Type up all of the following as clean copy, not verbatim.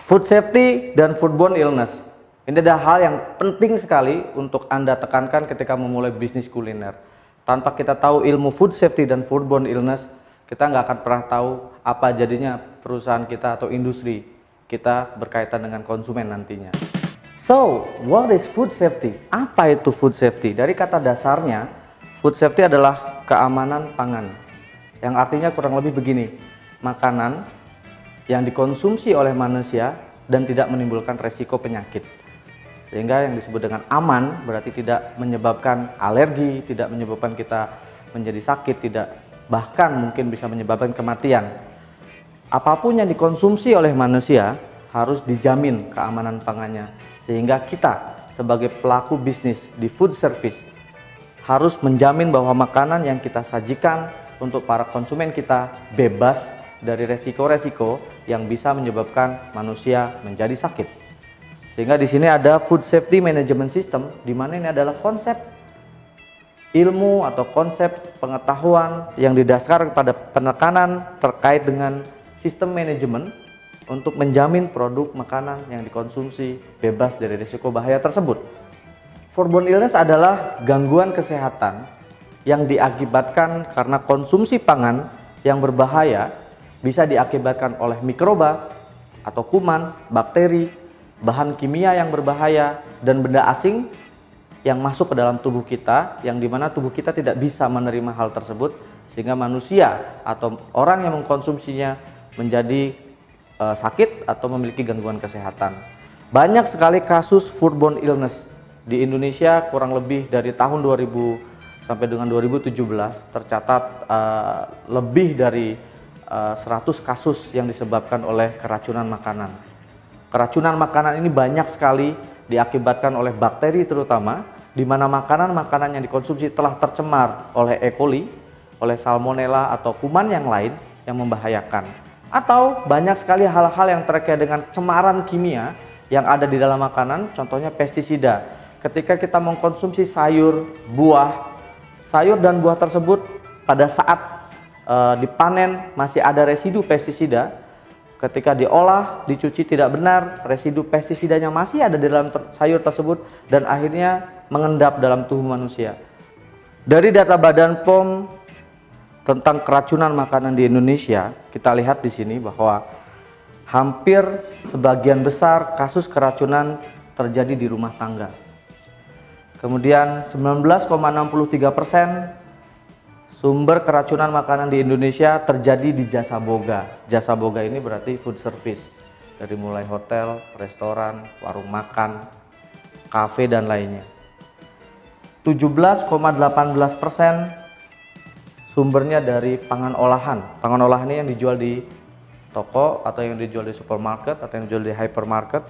Food safety dan foodborne illness. Ini adalah hal yang penting sekali untuk Anda tekankan ketika memulai bisnis kuliner. Tanpa kita tahu ilmu food safety dan foodborne illness, kita nggak akan pernah tahu apa jadinya perusahaan kita atau industri kita berkaitan dengan konsumen nantinya. So, what is food safety? Apa itu food safety? Dari kata dasarnya, food safety adalah keamanan pangan. Yang artinya kurang lebih begini, makanan yang dikonsumsi oleh manusia dan tidak menimbulkan resiko penyakit. Sehingga yang disebut dengan aman berarti tidak menyebabkan alergi, tidak menyebabkan kita menjadi sakit, tidak bahkan mungkin bisa menyebabkan kematian. Apapun yang dikonsumsi oleh manusia harus dijamin keamanan pangannya. Sehingga kita sebagai pelaku bisnis di food service harus menjamin bahwa makanan yang kita sajikan untuk para konsumen kita bebas dari resiko-resiko yang bisa menyebabkan manusia menjadi sakit. Sehingga di sini ada food safety management system, di mana ini adalah konsep ilmu atau konsep pengetahuan yang didasarkan pada penekanan terkait dengan sistem manajemen untuk menjamin produk makanan yang dikonsumsi bebas dari risiko bahaya tersebut. Foodborne illness adalah gangguan kesehatan yang diakibatkan karena konsumsi pangan yang berbahaya, bisa diakibatkan oleh mikroba atau kuman, bakteri, bahan kimia yang berbahaya, dan benda asing yang masuk ke dalam tubuh kita, yang dimana tubuh kita tidak bisa menerima hal tersebut, sehingga manusia atau orang yang mengkonsumsinya menjadi sakit atau memiliki gangguan kesehatan. Banyak sekali kasus foodborne illness di Indonesia, kurang lebih dari tahun 2000 sampai dengan 2017 tercatat lebih dari 100 kasus yang disebabkan oleh keracunan makanan. Keracunan makanan ini banyak sekali diakibatkan oleh bakteri terutama, di mana makanan-makanan yang dikonsumsi telah tercemar oleh E. coli, oleh salmonella atau kuman yang lain yang membahayakan. Atau banyak sekali hal-hal yang terkait dengan cemaran kimia yang ada di dalam makanan, contohnya pestisida. Ketika kita mengkonsumsi sayur, sayur dan buah tersebut pada saat dipanen masih ada residu pestisida, ketika diolah, dicuci tidak benar, residu pestisidanya masih ada di dalam sayur tersebut dan akhirnya mengendap dalam tubuh manusia. Dari data Badan POM tentang keracunan makanan di Indonesia, kita lihat di sini bahwa hampir sebagian besar kasus keracunan terjadi di rumah tangga. Kemudian 19,63% sumber keracunan makanan di Indonesia terjadi di jasa boga. Jasa boga ini berarti food service, dari mulai hotel, restoran, warung makan, kafe dan lainnya. 17,18% sumbernya dari pangan olahan. Pangan olahan ini yang dijual di toko atau yang dijual di supermarket atau yang dijual di hypermarket.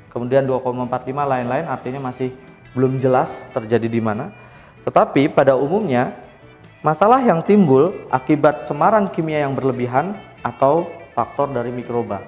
Kemudian 2,45 lain-lain, artinya masih belum jelas terjadi di mana. Tetapi pada umumnya masalah yang timbul akibat cemaran kimia yang berlebihan atau faktor dari mikroba.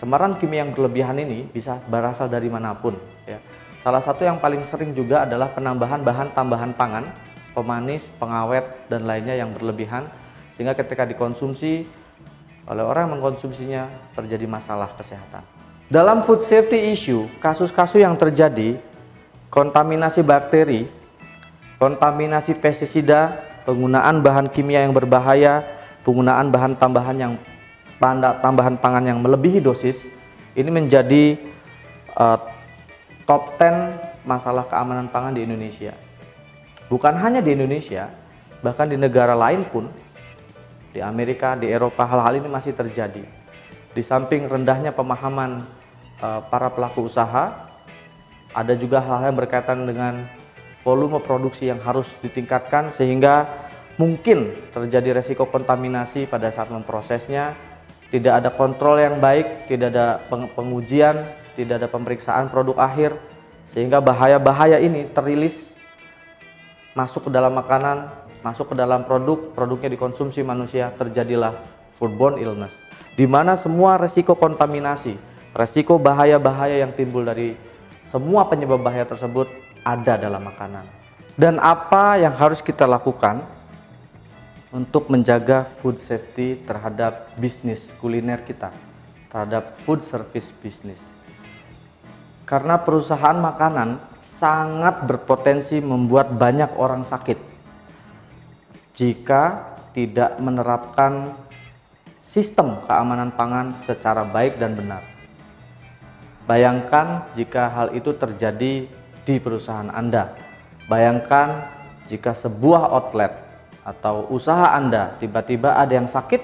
Cemaran kimia yang berlebihan ini bisa berasal dari manapun. Ya. Salah satu yang paling sering juga adalah penambahan bahan tambahan pangan, pemanis, pengawet, dan lainnya yang berlebihan, sehingga ketika dikonsumsi oleh orang yang mengkonsumsinya terjadi masalah kesehatan. Dalam food safety issue, kasus-kasus yang terjadi, kontaminasi bakteri, kontaminasi pestisida, penggunaan bahan kimia yang berbahaya, penggunaan bahan tambahan pangan yang melebihi dosis, ini menjadi top 10 masalah keamanan pangan di Indonesia. Bukan hanya di Indonesia, bahkan di negara lain pun, di Amerika, di Eropa, hal-hal ini masih terjadi. Di samping rendahnya pemahaman para pelaku usaha, ada juga hal-hal yang berkaitan dengan volume produksi yang harus ditingkatkan sehingga mungkin terjadi resiko kontaminasi pada saat memprosesnya, tidak ada kontrol yang baik, tidak ada pengujian, tidak ada pemeriksaan produk akhir, sehingga bahaya-bahaya ini terilis masuk ke dalam makanan, masuk ke dalam produknya dikonsumsi manusia, terjadilah foodborne illness, di mana semua resiko kontaminasi, resiko bahaya-bahaya yang timbul dari semua penyebab bahaya tersebut ada dalam makanan. Dan apa yang harus kita lakukan untuk menjaga food safety terhadap bisnis kuliner kita, terhadap food service business. Karena perusahaan makanan sangat berpotensi membuat banyak orang sakit jika tidak menerapkan sistem keamanan pangan secara baik dan benar. Bayangkan jika hal itu terjadi di perusahaan Anda. Bayangkan jika sebuah outlet atau usaha Anda tiba-tiba ada yang sakit,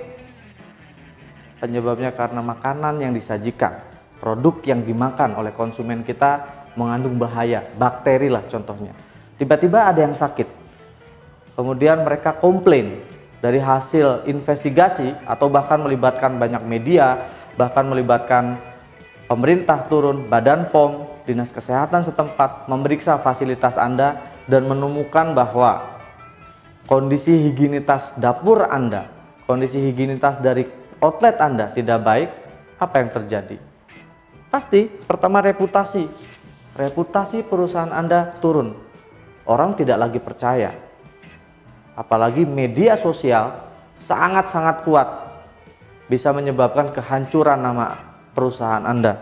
penyebabnya karena makanan yang disajikan, produk yang dimakan oleh konsumen kita mengandung bahaya, bakteri lah contohnya. Tiba-tiba ada yang sakit, kemudian mereka komplain. Dari hasil investigasi atau bahkan melibatkan banyak media, bahkan melibatkan pemerintah turun, Badan POM, Dinas Kesehatan setempat memeriksa fasilitas Anda dan menemukan bahwa kondisi higienitas dapur Anda, kondisi higienitas dari outlet Anda tidak baik. Apa yang terjadi? Pasti pertama reputasi perusahaan Anda turun. Orang tidak lagi percaya. Apalagi media sosial sangat-sangat kuat, bisa menyebabkan kehancuran nama perusahaan Anda.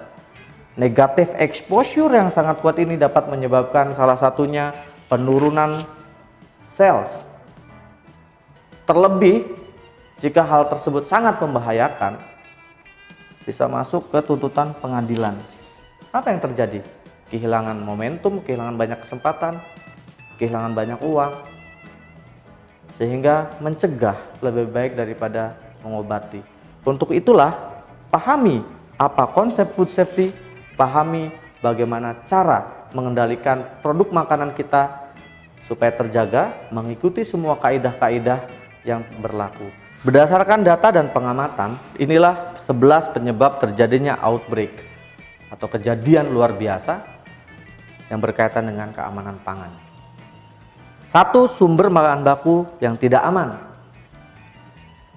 Negatif exposure yang sangat kuat ini dapat menyebabkan salah satunya penurunan sales. Terlebih jika hal tersebut sangat membahayakan, bisa masuk ke tuntutan pengadilan. Apa yang terjadi? Kehilangan momentum, kehilangan banyak kesempatan, kehilangan banyak uang, sehingga mencegah lebih baik daripada mengobati. Untuk itulah, pahami apa konsep food safety, pahami bagaimana cara mengendalikan produk makanan kita supaya terjaga, mengikuti semua kaidah-kaidah yang berlaku. Berdasarkan data dan pengamatan, inilah 11 penyebab terjadinya outbreak atau kejadian luar biasa yang berkaitan dengan keamanan pangan. 1. Sumber bahan baku yang tidak aman.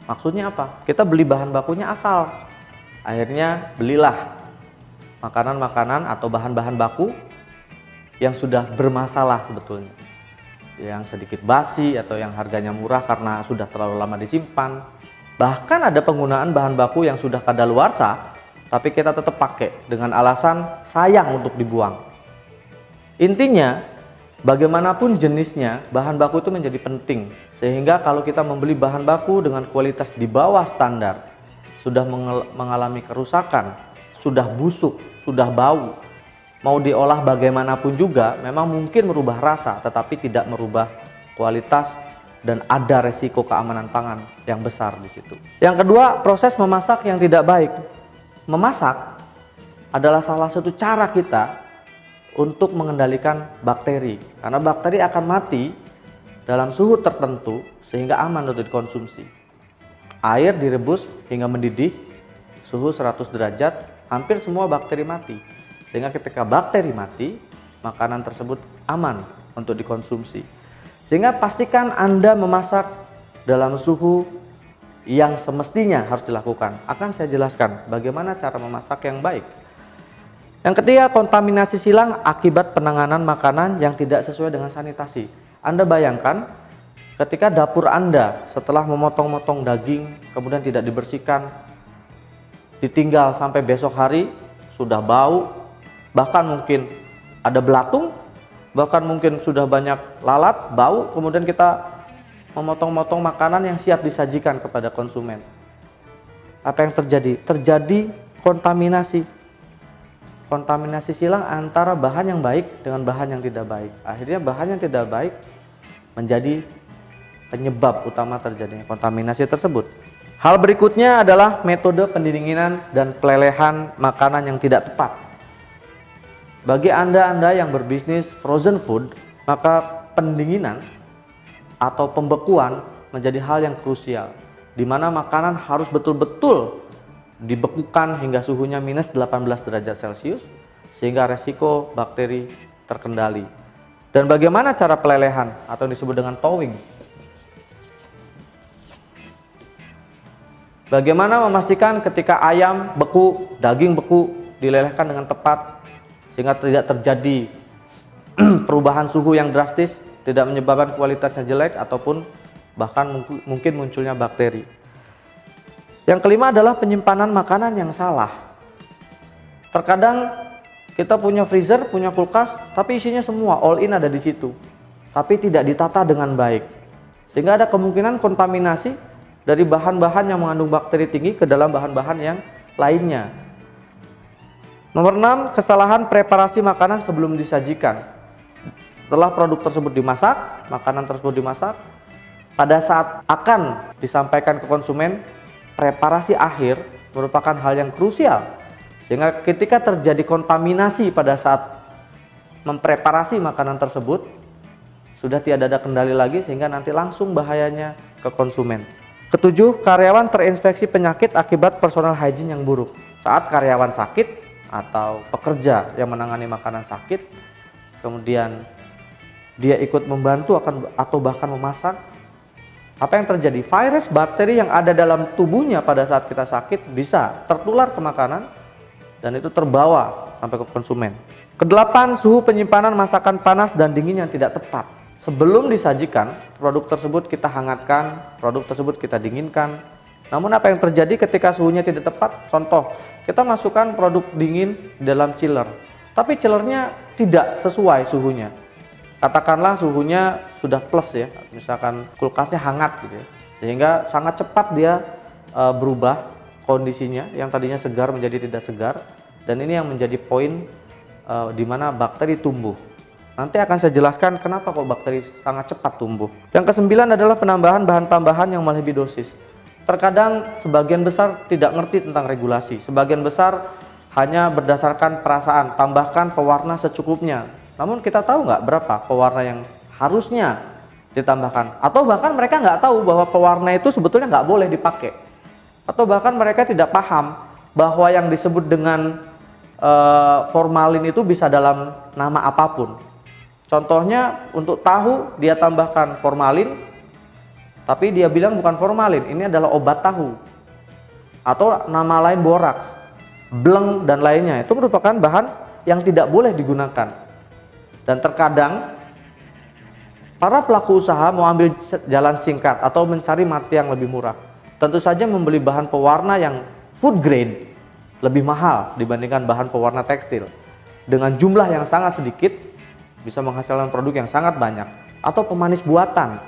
Maksudnya apa? Kita beli bahan bakunya asal. Akhirnya belilah makanan-makanan atau bahan-bahan baku yang sudah bermasalah sebetulnya. Yang sedikit basi atau yang harganya murah karena sudah terlalu lama disimpan. Bahkan ada penggunaan bahan baku yang sudah kadaluarsa, tapi kita tetap pakai dengan alasan sayang untuk dibuang. Intinya, bagaimanapun jenisnya, bahan baku itu menjadi penting. Sehingga kalau kita membeli bahan baku dengan kualitas di bawah standar, sudah mengalami kerusakan, sudah busuk, sudah bau, mau diolah bagaimanapun juga, memang mungkin merubah rasa, tetapi tidak merubah kualitas dan ada resiko keamanan pangan yang besar di situ. Yang kedua, proses memasak yang tidak baik. Memasak adalah salah satu cara kita untuk mengendalikan bakteri, karena bakteri akan mati dalam suhu tertentu sehingga aman untuk dikonsumsi. Air direbus hingga mendidih, suhu 100 derajat, hampir semua bakteri mati. Sehingga ketika bakteri mati, makanan tersebut aman untuk dikonsumsi. Sehingga pastikan Anda memasak dalam suhu yang semestinya harus dilakukan. Akan saya jelaskan bagaimana cara memasak yang baik. Yang ketiga, kontaminasi silang akibat penanganan makanan yang tidak sesuai dengan sanitasi. Anda bayangkan ketika dapur Anda setelah memotong-motong daging kemudian tidak dibersihkan, ditinggal sampai besok hari, sudah bau, bahkan mungkin ada belatung, bahkan mungkin sudah banyak lalat, bau, kemudian kita memotong-motong makanan yang siap disajikan kepada konsumen. Apa yang terjadi? Terjadi kontaminasi silang antara bahan yang baik dengan bahan yang tidak baik. Akhirnya bahan yang tidak baik menjadi penyebab utama terjadinya kontaminasi tersebut. Hal berikutnya adalah metode pendinginan dan pelelehan makanan yang tidak tepat. Bagi Anda yang berbisnis frozen food, maka pendinginan atau pembekuan menjadi hal yang krusial, di mana makanan harus betul-betul dibekukan hingga suhunya minus 18 derajat Celcius sehingga resiko bakteri terkendali. Dan bagaimana cara pelelehan atau disebut dengan thawing? Bagaimana memastikan ketika ayam beku, daging beku dilelehkan dengan tepat sehingga tidak terjadi perubahan suhu yang drastis, tidak menyebabkan kualitasnya jelek ataupun bahkan mungkin munculnya bakteri. Yang kelima adalah penyimpanan makanan yang salah. Terkadang kita punya freezer, punya kulkas, tapi isinya semua all in ada di situ, tapi tidak ditata dengan baik, sehingga ada kemungkinan kontaminasi dari bahan-bahan yang mengandung bakteri tinggi ke dalam bahan-bahan yang lainnya. Nomor 6, kesalahan preparasi makanan sebelum disajikan. Setelah produk tersebut dimasak, makanan tersebut dimasak, pada saat akan disampaikan ke konsumen, preparasi akhir merupakan hal yang krusial, sehingga ketika terjadi kontaminasi pada saat mempreparasi makanan tersebut, sudah tidak ada kendali lagi, sehingga nanti langsung bahayanya ke konsumen. Ketujuh, karyawan terinfeksi penyakit akibat personal hygiene yang buruk. Saat karyawan sakit atau pekerja yang menangani makanan sakit, kemudian dia ikut membantu atau bahkan memasak, apa yang terjadi? Virus, bakteri yang ada dalam tubuhnya pada saat kita sakit bisa tertular ke makanan dan itu terbawa sampai ke konsumen. Kedelapan, suhu penyimpanan masakan panas dan dingin yang tidak tepat. Sebelum disajikan, produk tersebut kita hangatkan, produk tersebut kita dinginkan. Namun apa yang terjadi ketika suhunya tidak tepat? Contoh, kita masukkan produk dingin di dalam chiller, tapi chillernya tidak sesuai suhunya. Katakanlah suhunya sudah plus ya, misalkan kulkasnya hangat gitu ya, sehingga sangat cepat dia berubah kondisinya, yang tadinya segar menjadi tidak segar, dan ini yang menjadi poin di mana bakteri tumbuh. Nanti akan saya jelaskan kenapa kok bakteri sangat cepat tumbuh. Yang kesembilan adalah penambahan bahan tambahan yang melebihi dosis. Terkadang sebagian besar tidak ngerti tentang regulasi, sebagian besar hanya berdasarkan perasaan, tambahkan pewarna secukupnya. Namun kita tahu nggak berapa pewarna yang harusnya ditambahkan, atau bahkan mereka nggak tahu bahwa pewarna itu sebetulnya nggak boleh dipakai, atau bahkan mereka tidak paham bahwa yang disebut dengan formalin itu bisa dalam nama apapun. Contohnya untuk tahu dia tambahkan formalin, tapi dia bilang bukan formalin, ini adalah obat tahu, atau nama lain boraks, bleng dan lainnya. Itu merupakan bahan yang tidak boleh digunakan. Dan terkadang para pelaku usaha mau ambil jalan singkat atau mencari mati yang lebih murah. Tentu saja membeli bahan pewarna yang food grade lebih mahal dibandingkan bahan pewarna tekstil. Dengan jumlah yang sangat sedikit bisa menghasilkan produk yang sangat banyak. Atau pemanis buatan.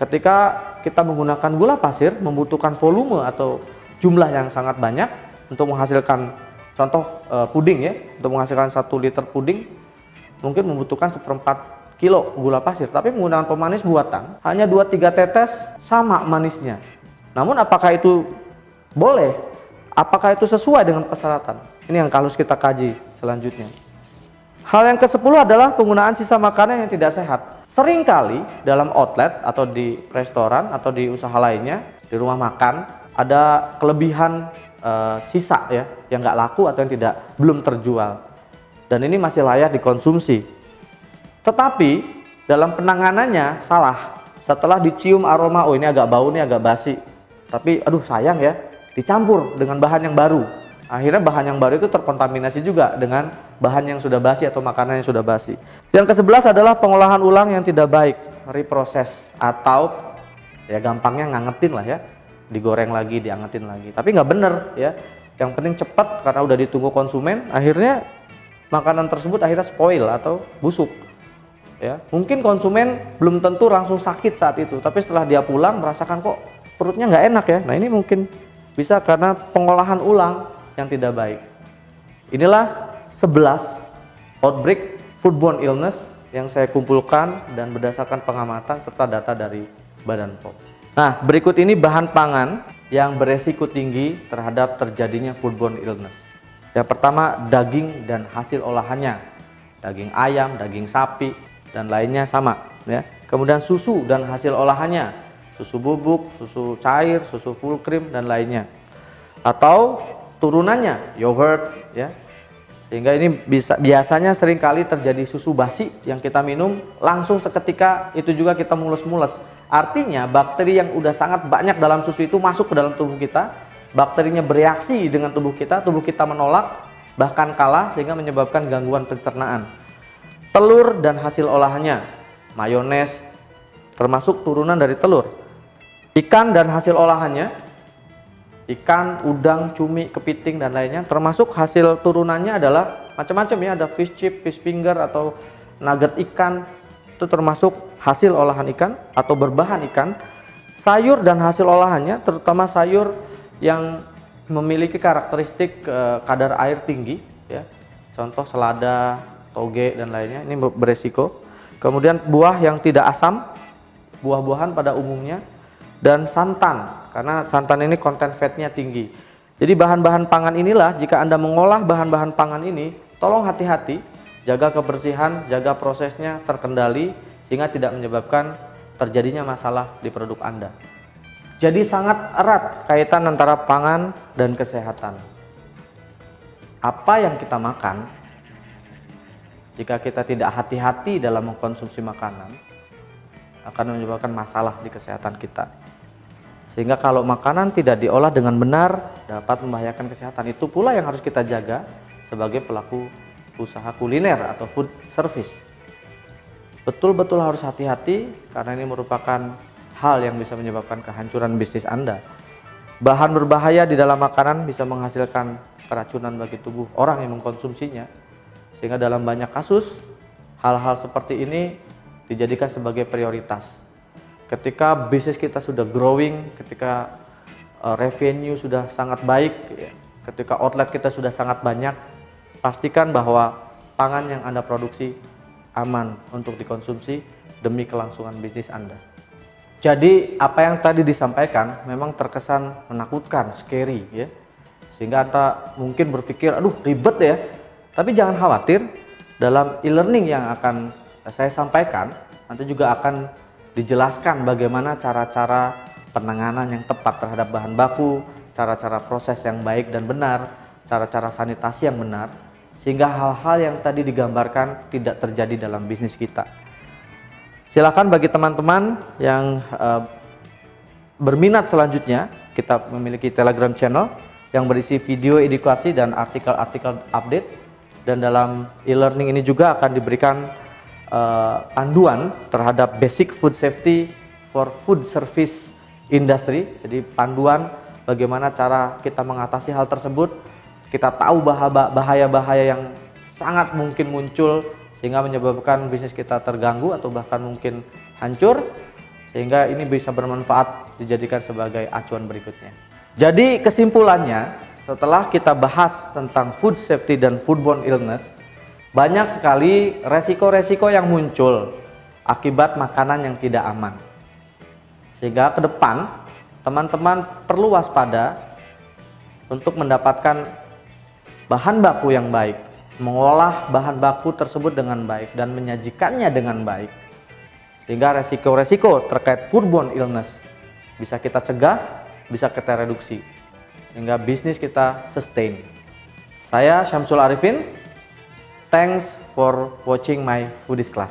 Ketika kita menggunakan gula pasir membutuhkan volume atau jumlah yang sangat banyak untuk menghasilkan contoh puding ya, untuk menghasilkan 1 liter puding mungkin membutuhkan 1/4 kilo gula pasir, tapi menggunakan pemanis buatan hanya 2-3 tetes sama manisnya. Namun apakah itu boleh? Apakah itu sesuai dengan persyaratan? Ini yang harus kita kaji selanjutnya. Hal yang ke-10 adalah penggunaan sisa makanan yang tidak sehat. Seringkali dalam outlet atau di restoran atau di usaha lainnya, di rumah makan, ada kelebihan sisa ya, yang nggak laku atau yang belum terjual. Dan ini masih layak dikonsumsi. Tetapi dalam penanganannya salah. Setelah dicium aroma, oh ini agak bau, ini agak basi, tapi aduh sayang ya, dicampur dengan bahan yang baru. Akhirnya bahan yang baru itu terkontaminasi juga dengan bahan yang sudah basi atau makanan yang sudah basi. Yang ke-11 adalah pengolahan ulang yang tidak baik, reproses, atau ya gampangnya ngangetin lah ya, digoreng lagi, diangetin lagi. Tapi nggak bener ya. Yang penting cepat karena udah ditunggu konsumen, akhirnya makanan tersebut akhirnya spoil atau busuk. Ya, mungkin konsumen belum tentu langsung sakit saat itu, tapi setelah dia pulang merasakan kok perutnya nggak enak ya. Nah ini mungkin bisa karena pengolahan ulang yang tidak baik. Inilah 11 outbreak foodborne illness yang saya kumpulkan dan berdasarkan pengamatan serta data dari Badan POM. Nah, berikut ini bahan pangan yang beresiko tinggi terhadap terjadinya foodborne illness. Yang pertama, daging dan hasil olahannya. Daging ayam, daging sapi, dan lainnya sama. Ya. Kemudian susu dan hasil olahannya. Susu bubuk, susu cair, susu full cream, dan lainnya. Atau turunannya, yogurt. Ya. Sehingga ini biasanya seringkali terjadi susu basi yang kita minum, langsung seketika itu juga kita mules-mules. Artinya bakteri yang udah sangat banyak dalam susu itu masuk ke dalam tubuh kita. Bakterinya bereaksi dengan tubuh kita menolak, bahkan kalah sehingga menyebabkan gangguan pencernaan. Telur dan hasil olahannya, mayones termasuk turunan dari telur. Ikan dan hasil olahannya, ikan, udang, cumi, kepiting dan lainnya, termasuk hasil turunannya adalah macam-macam ya, ada fish chip, fish finger atau nugget ikan, itu termasuk hasil olahan ikan atau berbahan ikan. Sayur dan hasil olahannya, terutama sayur yang memiliki karakteristik kadar air tinggi ya, contoh selada, toge dan lainnya, ini beresiko. Kemudian buah yang tidak asam, buah-buahan pada umumnya, dan santan, karena santan ini konten fatnya tinggi. Jadi bahan-bahan pangan inilah, jika Anda mengolah bahan-bahan pangan ini, tolong hati-hati, jaga kebersihan, jaga prosesnya terkendali, sehingga tidak menyebabkan terjadinya masalah di produk Anda. Jadi sangat erat kaitan antara pangan dan kesehatan. Apa yang kita makan, jika kita tidak hati-hati dalam mengkonsumsi makanan, akan menyebabkan masalah di kesehatan kita. Sehingga kalau makanan tidak diolah dengan benar dapat membahayakan kesehatan. Itu pula yang harus kita jaga sebagai pelaku usaha kuliner atau food service. Betul-betul harus hati-hati karena ini merupakan hal yang bisa menyebabkan kehancuran bisnis Anda. Bahan berbahaya di dalam makanan bisa menghasilkan keracunan bagi tubuh orang yang mengkonsumsinya. Sehingga dalam banyak kasus hal-hal seperti ini dijadikan sebagai prioritas. Ketika bisnis kita sudah growing, ketika revenue sudah sangat baik, ketika outlet kita sudah sangat banyak, pastikan bahwa pangan yang Anda produksi aman untuk dikonsumsi demi kelangsungan bisnis Anda. Jadi apa yang tadi disampaikan memang terkesan menakutkan, scary ya. Sehingga Anda mungkin berpikir, aduh ribet ya. Tapi jangan khawatir, dalam e-learning yang akan saya sampaikan nanti juga akan dijelaskan bagaimana cara-cara penanganan yang tepat terhadap bahan baku, cara-cara proses yang baik dan benar, cara-cara sanitasi yang benar, sehingga hal-hal yang tadi digambarkan tidak terjadi dalam bisnis kita. Silakan bagi teman-teman yang berminat selanjutnya, kita memiliki Telegram channel yang berisi video edukasi dan artikel-artikel update, dan dalam e-learning ini juga akan diberikan panduan terhadap basic food safety for food service industry. Jadi panduan bagaimana cara kita mengatasi hal tersebut. Kita tahu bahaya-bahaya yang sangat mungkin muncul sehingga menyebabkan bisnis kita terganggu atau bahkan mungkin hancur, sehingga ini bisa bermanfaat dijadikan sebagai acuan berikutnya. Jadi kesimpulannya, setelah kita bahas tentang food safety dan foodborne illness, banyak sekali resiko-resiko yang muncul akibat makanan yang tidak aman. Sehingga ke depan teman-teman perlu waspada untuk mendapatkan bahan baku yang baik, mengolah bahan baku tersebut dengan baik dan menyajikannya dengan baik. Sehingga resiko-resiko terkait foodborne illness bisa kita cegah, bisa kita reduksi. Sehingga bisnis kita sustain. Saya Syamsul Arifin. Thanks for watching my foodies class.